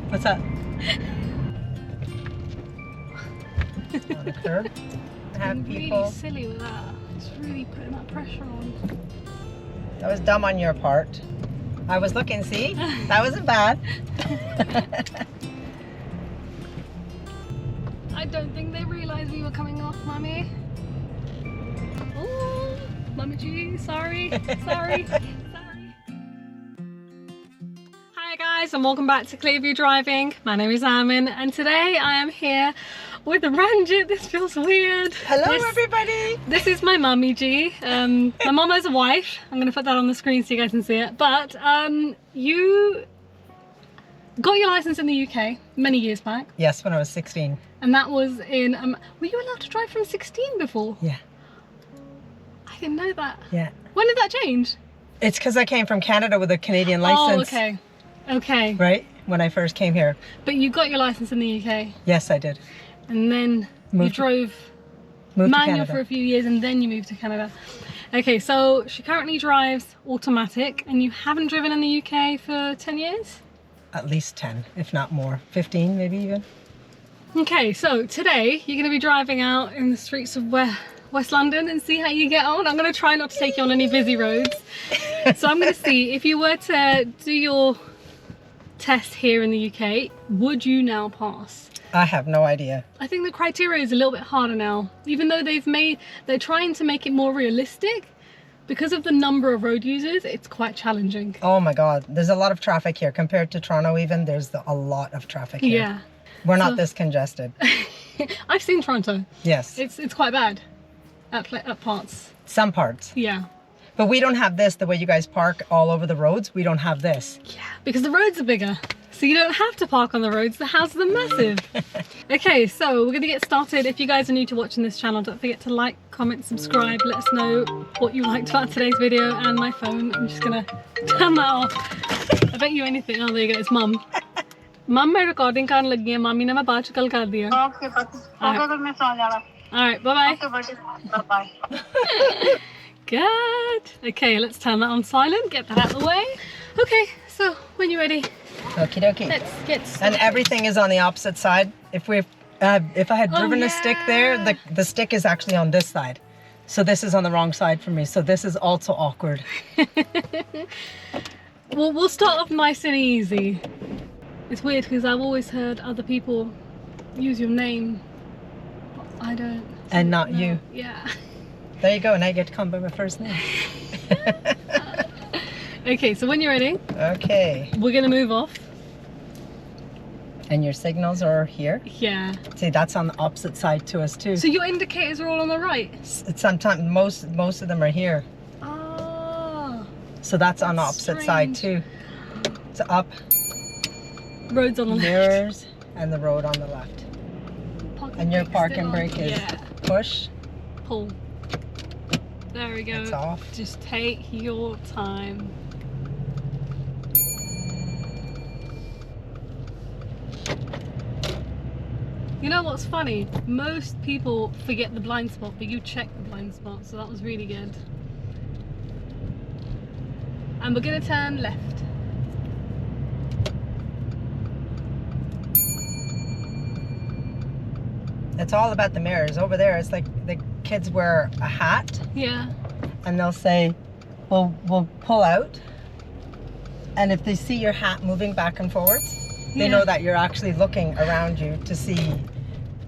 What's that? On the curb. Have people. Really silly with that. It's really putting that pressure on. That was dumb on your part. I was looking, see? That wasn't bad. I don't think they realised we were coming off, Mummy. Oh, Mummy G, sorry, sorry, sorry. Hi guys, and welcome back to Clearview Driving. My name is Amin, and today I am here with Ranjit. This feels weird. Hello, everybody. This is my Mummy G. My mum has a wife. I'm going to put that on the screen so you guys can see it. But you got your license in the UK many years back. Yes, when I was 16. And that was in, were you allowed to drive from 16 before? Yeah. I didn't know that. Yeah. When did that change? It's because I came from Canada with a Canadian license. Oh, okay. Okay. Right? When I first came here. But you got your license in the UK. Yes, I did. And then you drove manual for a few years and then you moved to Canada. Okay, so she currently drives automatic and you haven't driven in the UK for 10 years? At least 10, if not more. 15 maybe even. Okay, so today you're going to be driving out in the streets of West London and see how you get on. I'm going to try not to take you on any busy roads. So I'm going to see if you were to do your test here in the UK, would you now pass? I have no idea. I think the criteria is a little bit harder now, even though they're trying to make it more realistic. Because of the number of road users, it's quite challenging. Oh my God, there's a lot of traffic here compared to Toronto. Even there's a lot of traffic here. Yeah, we're not this congested. I've seen Toronto. Yes, it's quite bad at parts. Some parts. Yeah. But we don't have this, the way you guys park all over the roads. We don't have this. Yeah, because the roads are bigger. So you don't have to park on the roads. The houses are massive. Okay, so we're going to get started. If you guys are new to watching this channel, don't forget to like, comment, subscribe. Let us know what you liked about today's video. And my phone, I'm just going to turn that off. I bet you anything. Oh, there you go. It's Mum. Mum, मैं recording करने लगी है. Mami ने मैं बाद कल कर दिया. Okay, but मैं सो जाना. All right, bye-bye. Okay, bye-bye. Good. Okay, let's turn that on silent. Get that out of the way. Okay, so when you're ready. Okie dokie. Let's get started. And everything is on the opposite side. If I had driven a stick there, the stick is actually on this side. So this is on the wrong side for me. So this is also awkward. Well, we'll start off nice and easy. It's weird because I've always heard other people use your name. But I don't. And not you. Yeah. There you go. Now you get to call me by my first name. Okay, so when you're ready, okay, we're gonna move off. And your signals are here. Yeah. See, that's on the opposite side to us too. So your indicators are all on the right. It's sometimes most of them are here. Ah. So that's on the opposite side too. So up. Roads on the mirrors and the road on the left. And your parking brake is push. Pull. There we go. It's off. Just take your time. You know what's funny? Most people forget the blind spot, but you checked the blind spot, so that was really good. And we're gonna turn left. It's all about the mirrors. Over there, it's like the kids wear a hat. Yeah. And they'll say, we'll pull out. And if they see your hat moving back and forwards, they know that you're actually looking around you to see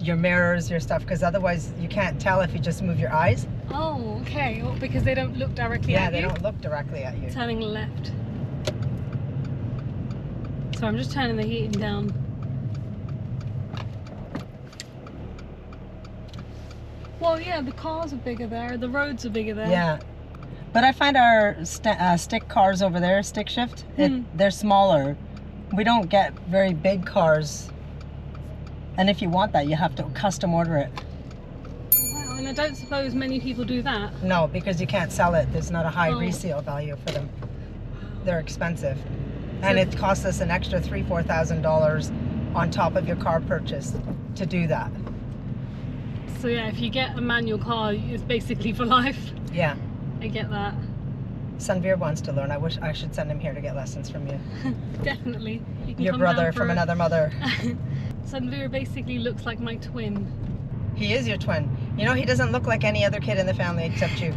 your mirrors, your stuff, because otherwise you can't tell if you just move your eyes. Oh, okay. Well, because they don't look directly at you? Yeah, they don't look directly at you. Turning left. So I'm just turning the heating down. Well, yeah, the cars are bigger there. The roads are bigger there. Yeah. But I find our stick cars over there, stick shift, they're smaller. We don't get very big cars. And if you want that, you have to custom order it. Wow, and I don't suppose many people do that. No, because you can't sell it. There's not a high resale value for them. They're expensive. And it costs us an extra $3,000 to $4,000 on top of your car purchase to do that. So yeah, if you get a manual car, it's basically for life. Yeah. I get that. Sanveer wants to learn. I wish I should send him here to get lessons from you. Definitely. You can Your come brother down from for another mother. Sanveer basically looks like my twin. He is your twin. You know, he doesn't look like any other kid in the family except you.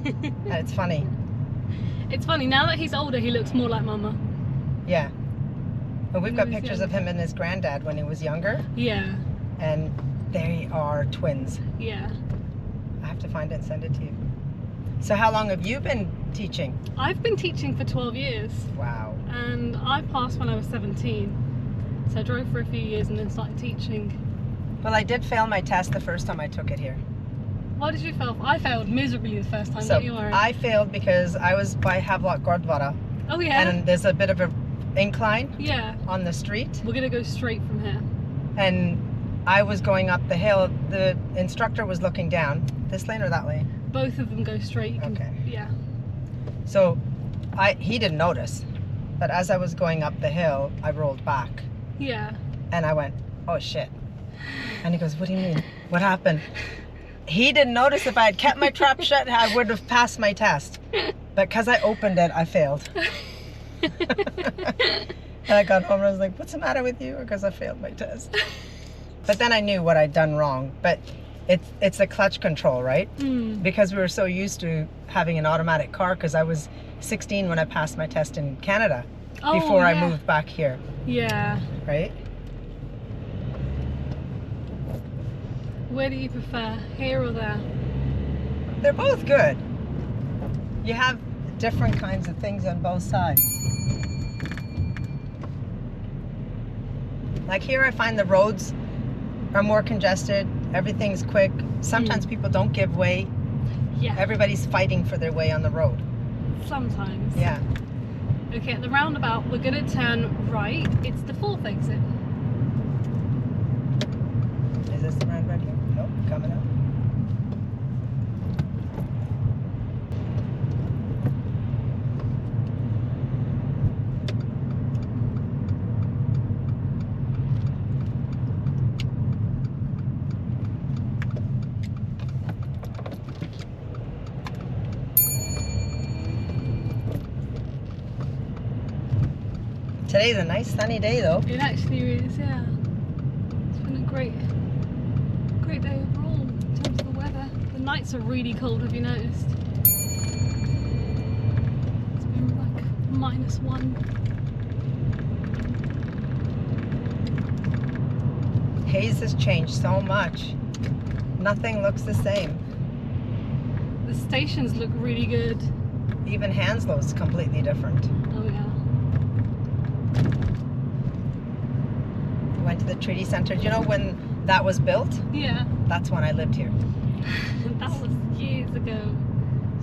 And it's funny. It's funny, now that he's older, he looks more like Mama. Yeah. But we've got When he was pictures of him and his granddad when he was younger. Yeah, And they are twins. yeah. I have to find it and send it to you. So how long have you been teaching? I've been teaching for 12 years. Wow. And I passed when I was 17. So I drove for a few years and then started teaching. Well, I did fail my test the first time I took it here. Why did you fail? I failed miserably the first time. So Don't you worry. I failed because I was by Havelock Gurdwara. Oh yeah? And there's a bit of a incline Yeah. on the street. We're gonna go straight from here. And I was going up the hill. The instructor was looking down. This lane or that lane? Both of them go straight. You can, Okay. Yeah. So he didn't notice. But as I was going up the hill, I rolled back. Yeah. And I went, oh shit. And he goes, what do you mean? What happened? He didn't notice. If I had kept my trap shut, I would have passed my test. But because I opened it, I failed. And I got home and I was like, what's the matter with you? Because I failed my test. But then I knew what I'd done wrong. But it's the clutch control, right? Mm. Because we were so used to having an automatic car, because I was 16 when I passed my test in Canada before I yeah. moved back here, Yeah. right? Where do you prefer, here or there? They're both good. You have different kinds of things on both sides. Like here I find the roads are more congested, everything's quick. Sometimes people don't give way. Yeah. Everybody's fighting for their way on the road. Sometimes. Yeah. Okay, at the roundabout, we're gonna turn right. It's the 4th exit. Is this the roundabout here? Nope, coming up. Today's a nice sunny day though. It actually is, yeah. It's been a great day overall in terms of the weather. The nights are really cold, have you noticed? It's been like -1. Hayes has changed so much. Nothing looks the same. The stations look really good. Even Hanslow's completely different. Oh yeah. Went to the Treaty Centre. Do you know when that was built? Yeah. That's when I lived here. That was years ago.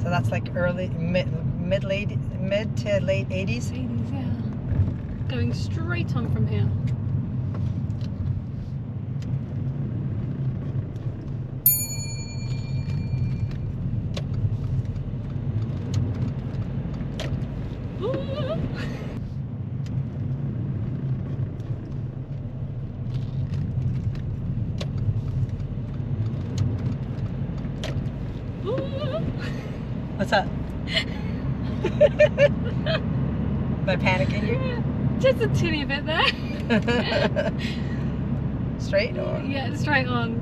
So that's like mid to late 80s. 80s, yeah. Going straight on from here. What's up? Am I panicking you? Just a teeny bit there. Straight or? Yeah, straight on.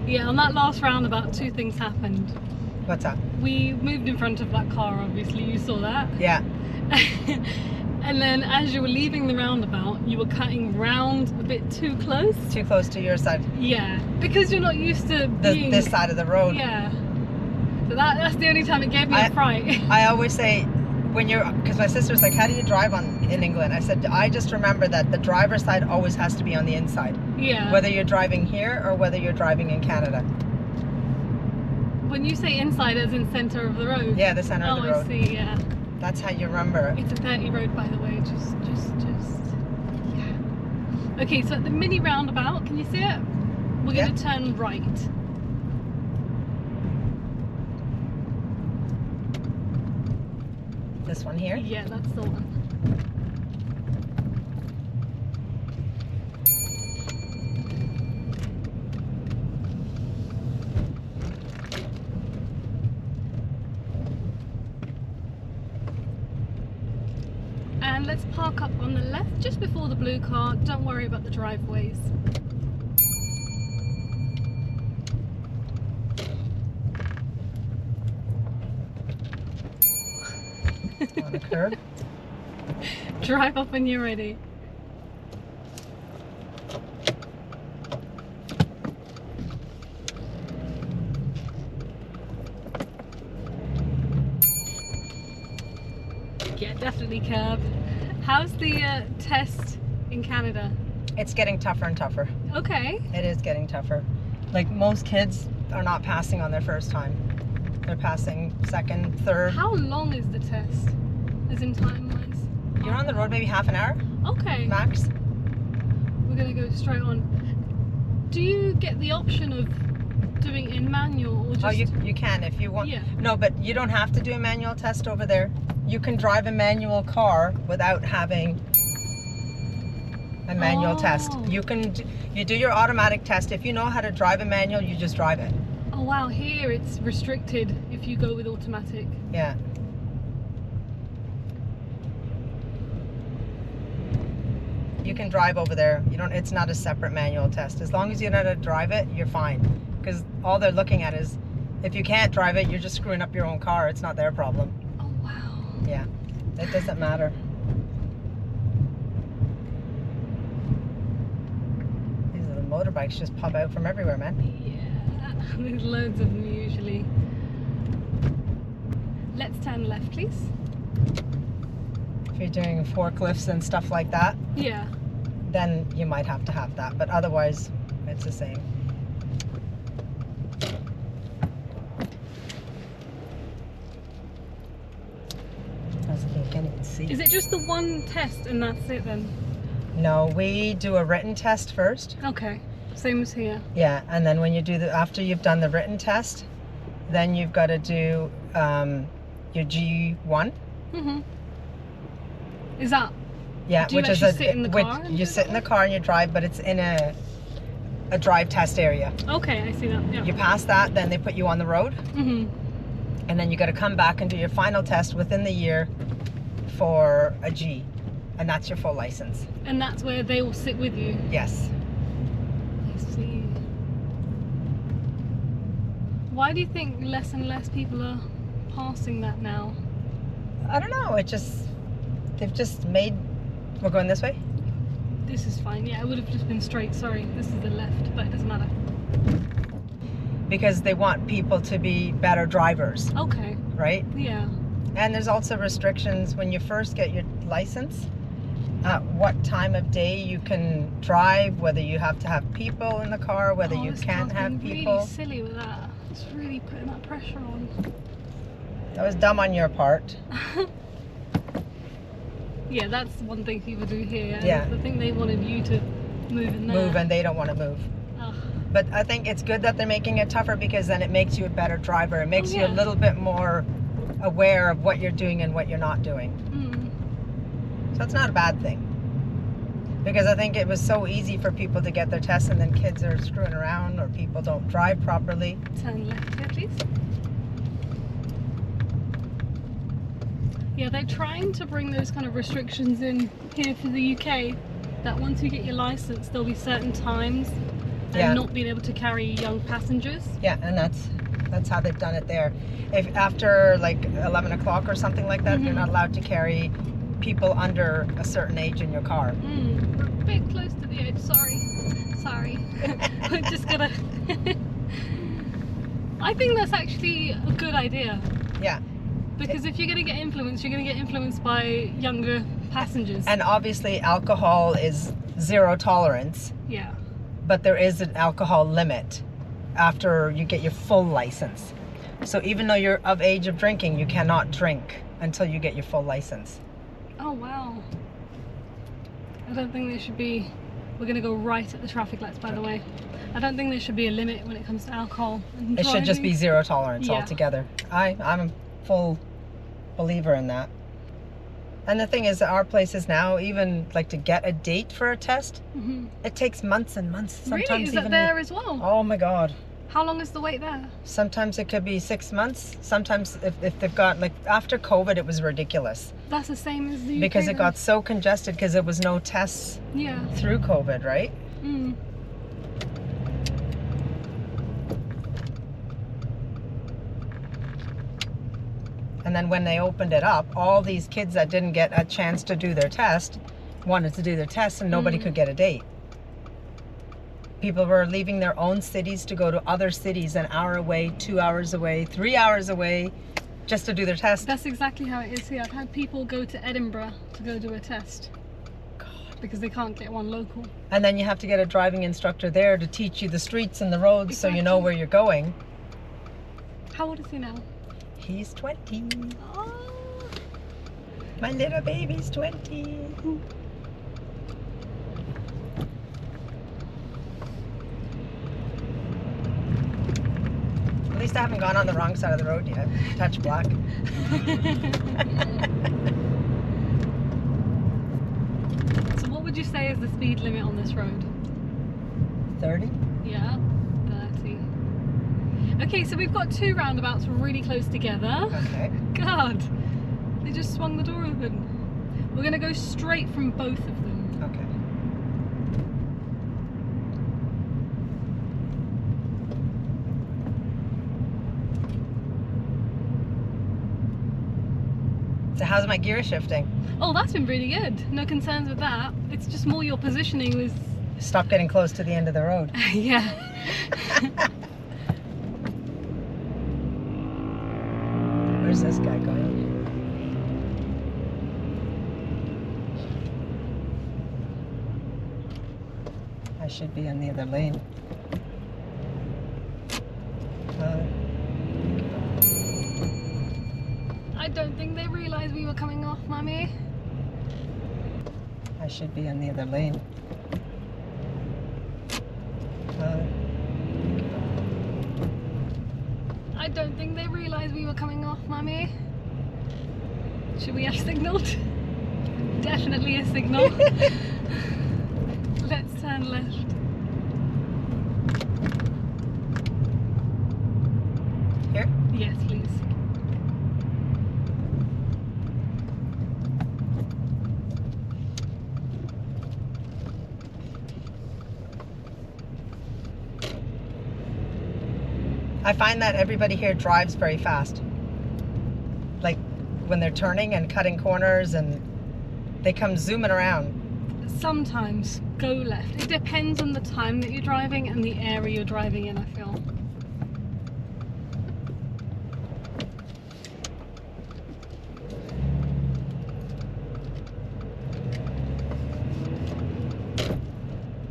Yeah, on that last roundabout, 2 things happened. What's up? We moved in front of that car, obviously, you saw that. Yeah. And then as you were leaving the roundabout, you were cutting round a bit too close. Too close to your side. Yeah, because you're not used to being... This side of the road. Yeah. So that's the only time it gave me a fright. I always say, when you're, because my sister's like, how do you drive in England? I said, I just remember that the driver's side always has to be on the inside. Yeah. Whether you're driving here or whether you're driving in Canada. When you say inside, as in center of the road? Yeah, the center of the road. Oh, I see, yeah. That's how you remember. It's a dirty road, by the way, just, yeah. Okay, so at the mini roundabout, can you see it? We're going to turn right. This one here? Yeah, that's the one. And let's park up on the left just before the blue car. Don't worry about the driveways. On the curb. Drive up when you're ready. Yeah, definitely curb. How's the test in Canada? It's getting tougher and tougher. Okay. It is getting tougher. Like, most kids are not passing on their first time. They're passing second, third. How long is the test? As in time-wise? You're on the road maybe half an hour Okay. max. We're gonna go straight on. Do you get the option of doing in manual or just... Oh, you can if you want. Yeah. No, but you don't have to do a manual test over there. You can drive a manual car without having a manual test. Oh. You do your automatic test. If you know how to drive a manual, you just drive it. Oh wow, here it's restricted if you go with automatic. Yeah. You can drive over there. You don't. It's not a separate manual test. As long as you know how to drive it, you're fine. Because all they're looking at is, if you can't drive it, you're just screwing up your own car. It's not their problem. Oh wow. Yeah, it doesn't matter. These little motorbikes just pop out from everywhere, man. Yeah, there's loads of them usually. Let's turn left, please. If you're doing forklifts and stuff like that, Yeah. then you might have to have that. But otherwise, it's the same. I can't even see. Is it just the one test and that's it then? No, we do a written test first. Okay, same as here. Yeah, and then when you do after you've done the written test, then you've got to do your G1. Is that? Yeah, Do you which is actually sit in the which car and you do sit in the car and you drive, but it's in a drive test area. Okay, I see that. Yeah. You pass that, then they put you on the road, and then you got to come back and do your final test within the year for a G, and that's your full license. And that's where they will sit with you. Yes. I see. Why do you think less and less people are passing that now? I don't know. They've just made. We're going this way. This is fine. Yeah, it would have just been straight. Sorry, this is the left, but it doesn't matter. Because they want people to be better drivers, Okay. right? Yeah. And there's also restrictions when you first get your license, what time of day you can drive, whether you have to have people in the car, whether you this can't car's have being people. Really silly with that. It's really putting that pressure on. That was dumb on your part. Yeah, that's one thing people do here. Yeah. I think they wanted you to move in there. Move, and they don't want to move. Ugh. But I think it's good that they're making it tougher, because then it makes you a better driver. It makes you a yeah. little bit more aware of what you're doing and what you're not doing. So it's not a bad thing. Because I think it was so easy for people to get their tests, and then kids are screwing around, or people don't drive properly. Turn left here, please. Yeah, they're trying to bring those kind of restrictions in here for the UK, that once you get your license, there'll be certain times and Yeah. not being able to carry young passengers. Yeah, and that's how they've done it there. If after like 11 o'clock or something like that, you're not allowed to carry people under a certain age in your car. We're a bit close to the edge, sorry. We're just gonna... I think that's actually a good idea. Yeah. Because if you're going to get influenced, you're going to get influenced by younger passengers. And obviously alcohol is zero tolerance, Yeah. but there is an alcohol limit after you get your full license. So even though you're of age of drinking, you cannot drink until you get your full license. Oh, wow. I don't think there should be... We're going to go right at the traffic lights, by the way. I don't think there should be a limit when it comes to alcohol and It should just be driving. zero tolerance Yeah. altogether. I'm a full believer in that. And the thing is that our places now, even like to get a date for a test, it takes months and months. Sometimes Really? Is even that there as well? Oh my God. How long is the wait there? Sometimes it could be 6 months. Sometimes if they've got, like, after COVID, it was ridiculous. That's the same as the UK. Because it then? got so congested because there was no tests Yeah. through COVID, right? Mm. And then when they opened it up, all these kids that didn't get a chance to do their test wanted to do their test, and nobody could get a date. People were leaving their own cities to go to other cities an hour away, 2 hours away, 3 hours away, just to do their test. That's exactly how it is here. I've had people go to Edinburgh to go do a test. God. Because they can't get one local. And then you have to get a driving instructor there to teach you the streets and the roads so you know Exactly. where you're going. How old is he now? He's 20. Oh. My little baby's 20. At least I haven't gone on the wrong side of the road yet. Touch black. So what would you say is the speed limit on this road? 30? Yeah, 30. Okay, so we've got two roundabouts really close together. Okay. God, they just swung the door open. We're gonna go straight from both of them. Okay. So how's my gear shifting? Oh, that's been really good. No concerns with that. It's just more your positioning was, Stop getting close to the end of the road. yeah. Where's this guy going? I should be in the other lane. I don't think they realised we were coming off, Mummy. I should be in the other lane. I don't think they realised we were coming off, Mummy. Should we have signalled? Definitely a signal. Let's turn left. Here? Yes, please. I find that everybody here drives very fast. Like when they're turning and cutting corners, and they come zooming around. Sometimes go left. It depends on the time that you're driving and the area you're driving in, I feel.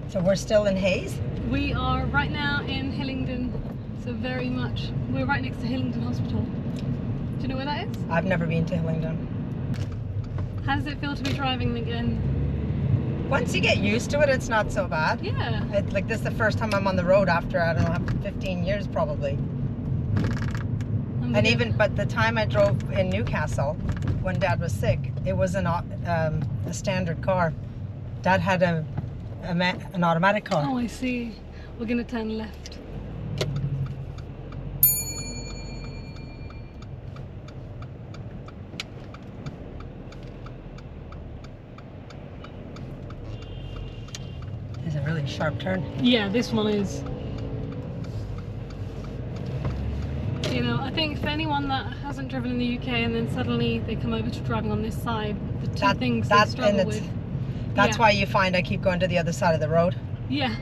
So we're still in Hayes? We are right now in Hillingdon, so very much. We're right next to Hillingdon Hospital. Do you know where that is? I've never been to Hillingdon. How does it feel to be driving again? Once you get used to it, it's not so bad. Yeah. Like this is the first time I'm on the road after, I don't know, 15 years probably. And even, but the time I drove in Newcastle when Dad was sick, it was a standard car. Dad had an automatic car. Oh, I see. We're gonna turn left. It's a really sharp turn. Yeah, this one is. You know, I think for anyone that hasn't driven in the UK and then suddenly they come over to driving on this side, the two things they struggle with. That's Yeah. why you find I keep going to the other side of the road. Yeah.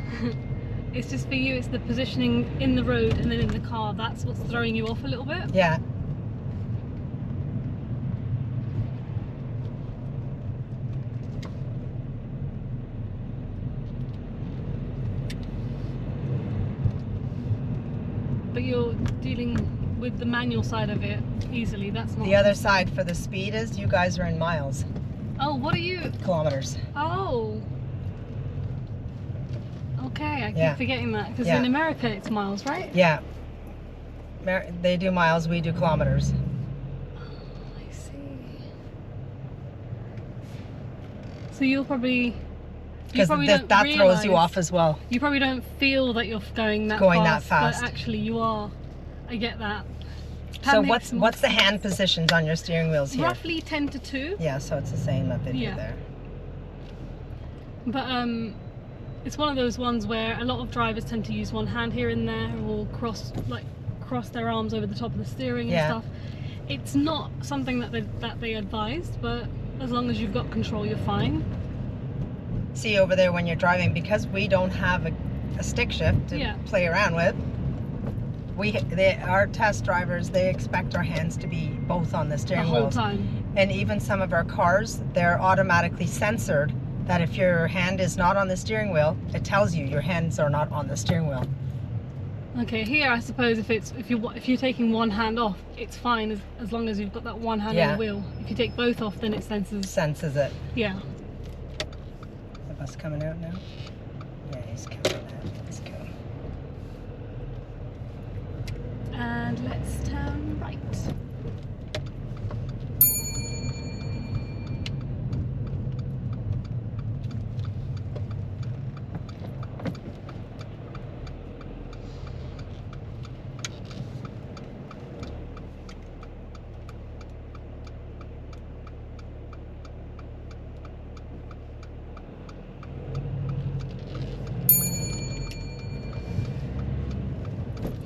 It's just for you, it's the positioning in the road and then in the car. That's what's throwing you off a little bit. Yeah. But you're dealing with the manual side of it easily. That's not. The other side for the speed is you guys are in miles, Oh, what are you? kilometers. Oh. Okay, I keep Yeah. forgetting that because Yeah. in America it's miles, right? Yeah. They do miles, we do kilometers. I see. So you'll probably Because probably that don't throws you realise- off as well. You probably don't feel that you're going that fast. But actually you are. I get that. So That makes more what's the sense. hand positions on your steering wheels here? Roughly 10 to 2. Yeah, so it's the same that they do Yeah. there. But it's one of those ones where a lot of drivers tend to use one hand here and there, or cross their arms over the top of the steering and stuff. It's not something that they advised, but as long as you've got control, you're fine. See over there when you're driving, because we don't have a stick shift to play around with. Our test drivers, they expect our hands to be both on the steering The whole wheels. time. And even some of our cars, they're automatically censored that if your hand is not on the steering wheel, it tells you your hands are not on the steering wheel. Okay, here I suppose if you're taking one hand off, it's fine as long as you've got that one hand on the wheel. If you take both off, then it senses it. Yeah. The bus coming out now? Yeah, he's coming out. Let's go. And let's turn right.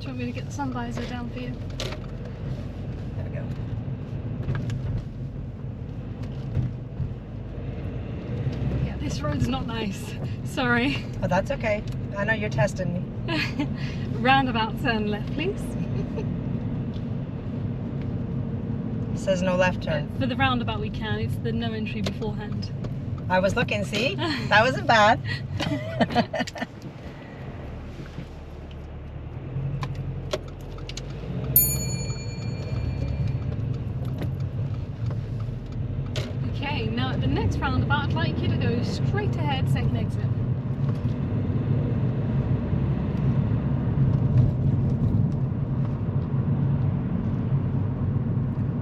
Do you want me to get the sun visor down for you? There we go. Yeah, this road's not nice. Sorry. Oh, that's okay. I know you're testing me. Roundabout, turn left, please. It says no left turn. For the roundabout we can, it's the no entry beforehand. I was looking, see? That wasn't bad. Okay, now at the next roundabout, I'd like you to go straight ahead, second exit.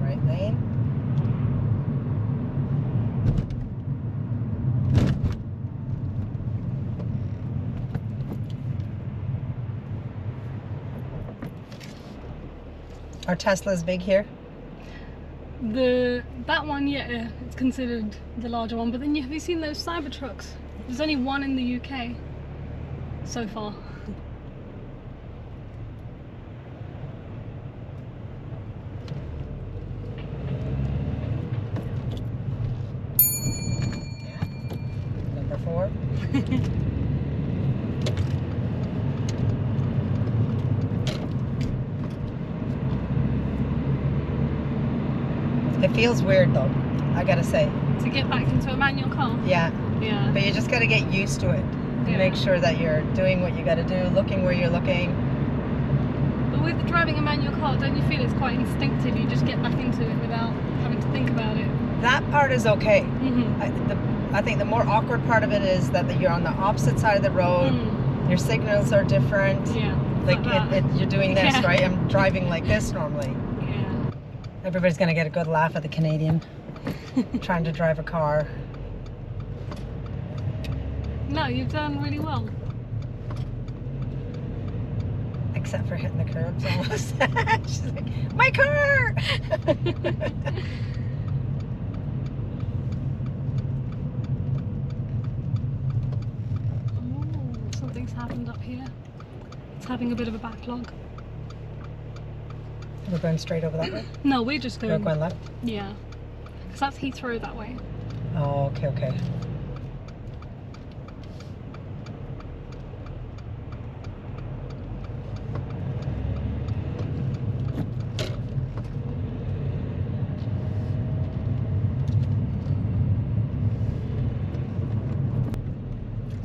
Right lane. Are Teslas big here? That one, yeah, it's considered the larger one. But then have you seen those Cybertrucks? There's only one in the UK so far. Number 4. It feels weird though, I gotta say. To get back into a manual car? Yeah, Yeah. but you just gotta get used to it. Yeah. Make sure that you're doing what you gotta do, looking where you're looking. But with driving a manual car, don't you feel it's quite instinctive? You just get back into it without having to think about it. That part is okay. Mm-hmm. I think the more awkward part of it is that you're on the opposite side of the road. Your signals are different. Yeah. Like you're doing this, Yeah. right? I'm driving like this normally. Yeah. Everybody's gonna get a good laugh at the Canadian trying to drive a car. No, you've done really well. Except for hitting the curbs almost. She's like, my car! Oh, something's happened up here. It's having a bit of a backlog. We're going straight over that way? No, we're just We're going. going left? Yeah. Because that's Heathrow that way. Oh, okay, okay.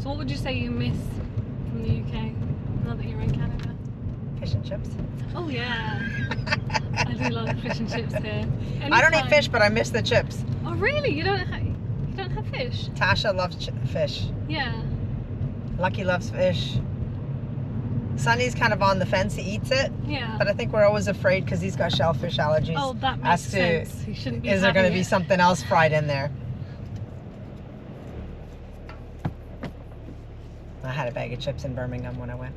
So what would you say you miss from the UK now that you're in Canada? Fish and chips. Oh yeah. I do love fish and chips here. I don't eat Anytime. fish, but I miss the chips. Oh really? You don't have fish? Tasha loves fish. Yeah. Lucky loves fish. Sonny's kind of on the fence. He eats it, Yeah. but I think we're always afraid because he's got shellfish allergies. Oh, that makes sense. He shouldn't be. Is there going to having be it. something else fried in there? a bag of chips in Birmingham when I went.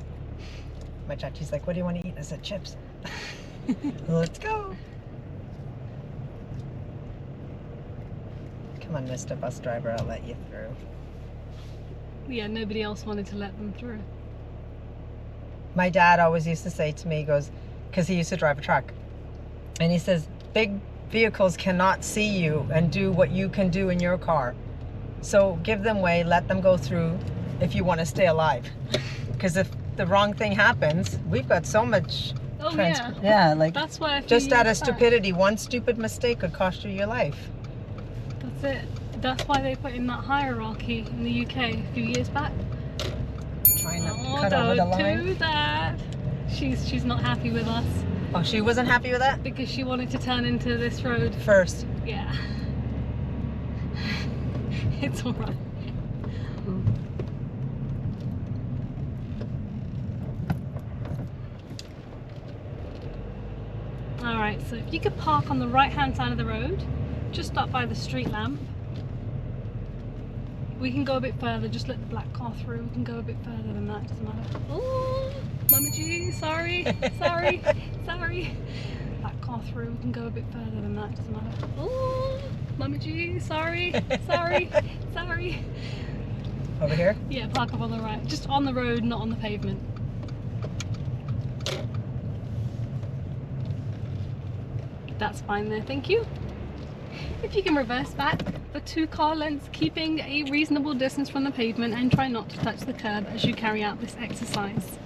My chachi's like, what do you want to eat? I said, chips. Let's go. Come on, Mr. Bus Driver, I'll let you through. Yeah, nobody else wanted to let them through. My dad always used to say to me, he goes, because he used to drive a truck, and he says, big vehicles cannot see you and do what you can do in your car. So give them way, let them go through if you want to stay alive. Because if the wrong thing happens, we've got so much... Oh yeah. Yeah, like That's why just out of stupidity, one stupid mistake could cost you your life. That's it. That's why they put in that hierarchy in the UK a few years back. Trying to Oh, cut over the don't line. do that. She's not happy with us Oh, she wasn't happy with that? because she wanted to turn into this road. First. Yeah. It's alright. Alright, so if you could park on the right hand side of the road, just up by the street lamp. We can go a bit further, just let the black car through. We can go a bit further than that, doesn't matter. Oh, Mama G, sorry, sorry, sorry. Black car through, we can go a bit further than that, doesn't matter. Oh, Mama G, sorry, sorry, sorry. Over here? Yeah, park up on the right. Just on the road, not on the pavement. That's fine there, thank you. If you can reverse back the 2 car lengths, keeping a reasonable distance from the pavement and try not to touch the curb as you carry out this exercise.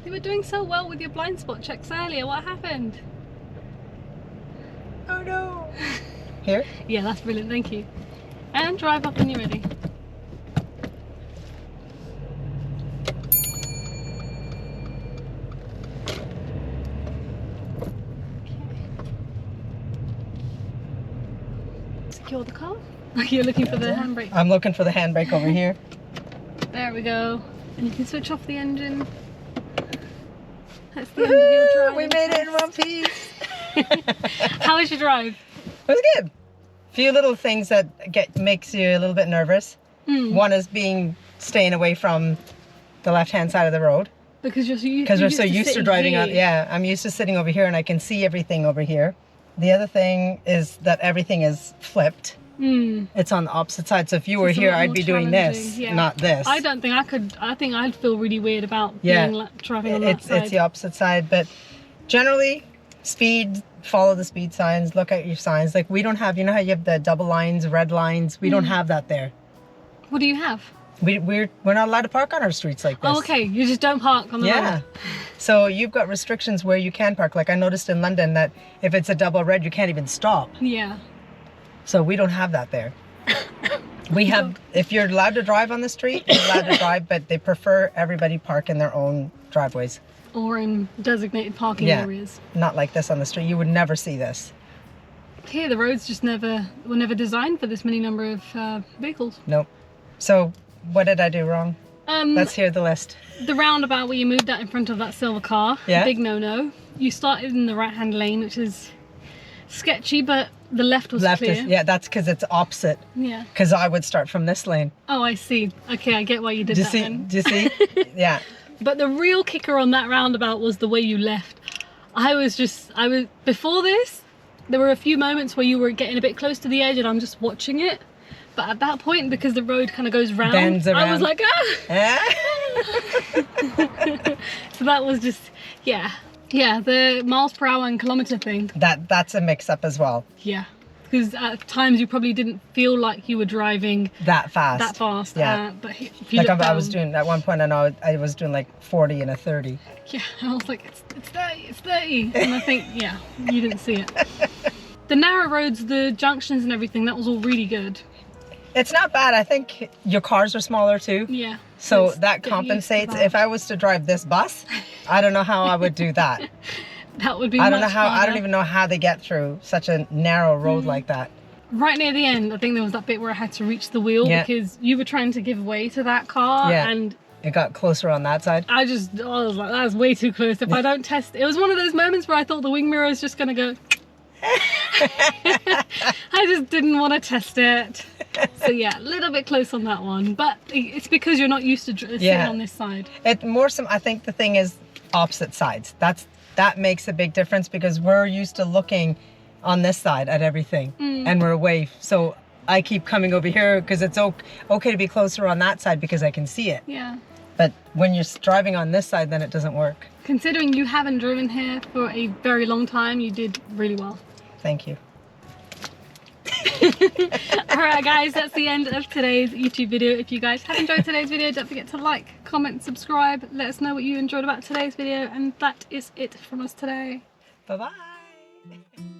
You were doing so well with your blind spot checks earlier, what happened? Oh no. Here? Yeah, that's brilliant, thank you. And drive up when you're ready. Secure the car. You're looking for the handbrake. I'm looking for the handbrake over here. There we go. And you can switch off the engine. That's the end of your drive. We made it in one piece. How was your drive? It was good. Few little things that makes you a little bit nervous. One is staying away from the left-hand side of the road. Because we're so used to driving out. Yeah, I'm used to sitting over here and I can see everything over here. The other thing is that everything is flipped. It's on the opposite side. So if you were here, I'd be doing this, not this. I don't think I could. I think I'd feel really weird about being driving on that side. It's the opposite side. But generally, speed, follow the speed signs, look at your signs. Like we don't have, you know how you have the double lines, red lines? We don't have that there. What do you have? We're not allowed to park on our streets like this. Oh, okay. You just don't park on the road. So you've got restrictions where you can park. Like I noticed in London that if it's a double red, you can't even stop. Yeah. So we don't have that there. We have, if you're allowed to drive on the street, you're allowed to drive, but they prefer everybody park in their own driveways. Or in designated parking areas. Not like this on the street. You would never see this. Here, the roads just were never designed for this many number of vehicles. Nope. So what did I do wrong? Let's hear the list. The roundabout where you moved out in front of that silver car, big no-no. You started in the right-hand lane, which is sketchy, but the left was clear. That's because it's opposite. Yeah. Because I would start from this lane. Oh, I see. Okay, I get why you did that then. Do you see? Yeah. But the real kicker on that roundabout was the way you left. Before this, there were a few moments where you were getting a bit close to the edge and I'm just watching it. But at that point, because the road kind of goes round, bends around. I was like, So that was just, yeah, the miles per hour and kilometer thing. That's a mix-up as well. Yeah, because at times you probably didn't feel like you were driving that fast. Yeah. But if you like look I was doing at one point, I was doing like 40 and a 30. Yeah, I was like, it's 30, and I think, yeah, you didn't see it. The narrow roads, the junctions and everything, that was all really good. It's not bad. I think your cars are smaller too. Yeah. So that compensates. If I was to drive this bus, I don't know how I would do that. That would be I don't even know how they get through such a narrow road like that. Right near the end, I think there was that bit where I had to reach the wheel because you were trying to give way to that car and it got closer on that side. I was like, that's way too close. If I don't test, it was one of those moments where I thought the wing mirror is just going to go I just didn't want to test it. So yeah, a little bit close on that one, but it's because you're not used to sitting on this side. I think the thing is opposite sides. That makes a big difference because we're used to looking on this side at everything and we're away. So I keep coming over here because it's okay to be closer on that side because I can see it. Yeah. But when you're driving on this side, then it doesn't work. Considering you haven't driven here for a very long time, you did really well. Thank you. Alright guys, that's the end of today's YouTube video. If you guys have enjoyed today's video, don't forget to like, comment, subscribe. Let us know what you enjoyed about today's video. And that is it from us today. Bye-bye.